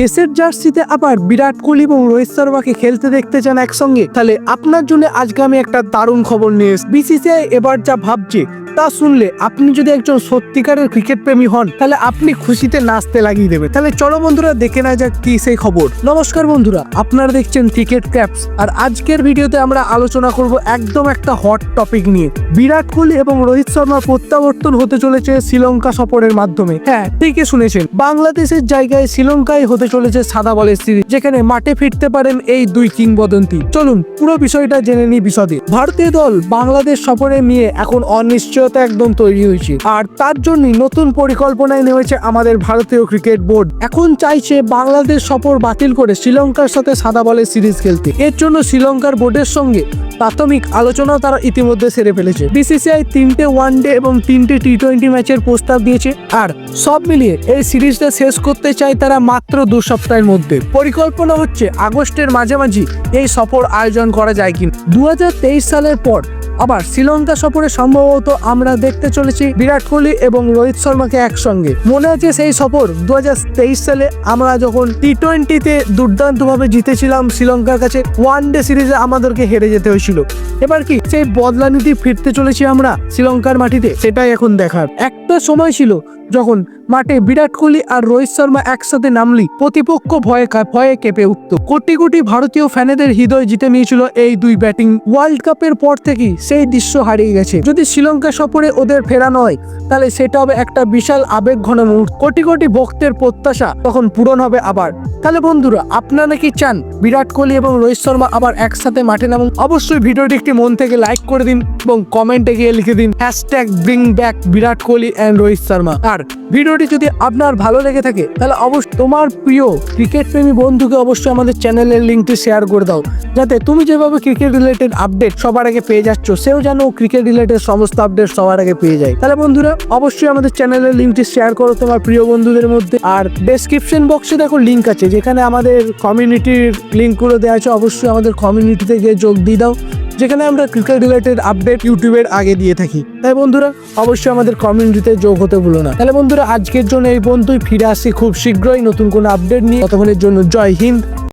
দেশের জার্সিতে আবার বিরাট কোহলি এবং রোহিত শর্মাকে খেলতে দেখতে চান একসঙ্গে? তাহলে আপনার জন্য আজকে আমি একটা দারুণ খবর নিয়ে এসেছি। বিসিসিআই এবার যা ভাবছে তা শুনলে আপনি যদি একজন সত্যিকারের ক্রিকেট প্রেমী হন তাহলে আপনি খুশিতে নাচতে লাগিয়ে দেবে। তাহলে চলো বন্ধুরা দেখে না যাক কি সেই খবর। নমস্কার বন্ধুরা, আপনারা দেখছেন ক্রিকেট ক্যাপস, আর আজকের ভিডিওতে আমরা আলোচনা করব একদম একটা হট টপিক নিয়ে। বিরাট কোহলি এবং রোহিত শর্মার প্রত্যাবর্তন হতে চলেছে শ্রীলঙ্কা সফরের মাধ্যমে। হ্যাঁ, ঠিকই শুনেছেন, বাংলাদেশের জায়গায় শ্রীলঙ্কায় হতে চলেছে সাদা বলের সিরিজ, যেখানে মাঠে ফিরতে পারেন এই দুই কিংবদন্তি। চলুন পুরো বিষয়টা জেনে নিই বিশদে। ভারতীয় দল বাংলাদেশ সফরে নিয়ে এখন অনিশ্চয়তা একদম তৈরি হয়েছে, আর তার জন্য নতুন পরিকল্পনায় নেমেছে আমাদের ভারতীয় ক্রিকেট বোর্ড। এখন চাইছে বাংলাদেশ সফর বাতিল করে শ্রীলঙ্কার সাথে সাদা বলের সিরিজ খেলতে। এর জন্য শ্রীলঙ্কার বোর্ডের সঙ্গে প্রাথমিক আলোচনাও তারা ইতিমধ্যে সেরে ফেলেছে। বিসিসিআই 3টে ওয়ানডে এবং 3টে টি-20 ম্যাচের প্রস্তাব দিয়েছে, আর সব মিলিয়ে এই সিরিজটা শেষ করতে চায় তারা মাত্র 2 সপ্তাহের মধ্যে। পরিকল্পনা হচ্ছে আগস্টের মাঝামাঝি এই সফর আয়োজন করা যায় কিনা। 2023 সালের পর আবার শ্রীলঙ্কা সফরে সম্ভবত আমরা দেখতে চলেছি বিরাট কোহলি এবং রোহিত শর্মাকে একসঙ্গে। মনে আছে সেই সফর 2023 সালে আমরা যখন টি-20তে দুর্দান্তভাবে জিতেছিলাম শ্রীলঙ্কার কাছে, ওয়ানডে সিরিজে আমাদেরকে হেরে যেতে হয়েছিল। এবার কি সেই বদলা নীতি ফিরতে চলেছি আমরা শ্রীলঙ্কার মাটিতে? সেটাই এখন দেখার। একটা সময় ছিল যখন মাঠে বিরাট কোহলি আর রোহিত শর্মা একসাথে নামলি প্রতিপক্ষ ভয়ে কেঁপে উঠত। কোটি কোটি ভারতীয় ফ্যানেদের হৃদয় জিতে নিয়েছিল এই দুই ব্যাটিং। ওয়ার্ল্ড কাপের পর থেকেই সেই দৃশ্য হারিয়ে গেছে। যদি শ্রীলঙ্কা সফরে ওদের ফেরানো হয় তাহলে সেটা হবে একটা বিশাল আবেগ ঘন মুহূর্ত। কোটি কোটি ভক্তের প্রত্যাশা তখন পূরণ হবে আবার। তাহলে বন্ধুরা, আপনারা কি চান বিরাট কোহলি এবং রোহিত শর্মা আবার একসাথে মাঠে নামুন? অবশ্যই ভিডিওটি একটি মন থেকে লাইক করে দিন এবং কমেন্টে গিয়ে লিখে দিন #BringBack বিরাট কোহলি এন্ড রোহিত শর্মা। আর ভিডিওটি যদি আপনার ভালো লেগে থাকে তাহলে অবশ্যই তোমার প্রিয় ক্রিকেট প্রেমী বন্ধুকে অবশ্যই আমাদের চ্যানেলের লিঙ্কটি শেয়ার করে দাও, যাতে তুমি যেভাবে ক্রিকেট রিলেটেড আপডেট সবার আগে পেয়ে যাচ্ছ, সেও যেন ক্রিকেট রিলেটেড সমস্ত আপডেট সবার আগে পেয়ে যায়। তাহলে বন্ধুরা, অবশ্যই আমাদের চ্যানেলের লিঙ্কটি শেয়ার করো তোমার প্রিয় বন্ধুদের মধ্যে। আর ডেসক্রিপশন বক্সে দেখো লিঙ্ক আছে, যেখানে আমাদের কমিউনিটির লিঙ্কগুলো দেওয়া আছে। অবশ্যই আমাদের কমিউনিটিতে গিয়ে যোগ দিয়ে দাও, যেখানে আমরা ক্রিকেট রিলেটেড আপডেট ইউটিউবের আগে দিয়ে থাকি। তাই বন্ধুরা, অবশ্যই আমাদের কমিউনিটিতে যোগ হতে ভুলো না। তাহলে বন্ধুরা, আজকের জন্য এই পর্যন্তই। ফিরে আসি খুব শীঘ্রই নতুন কোনো আপডেট নিয়ে। ততক্ষণের জন্য জয় হিন্দ।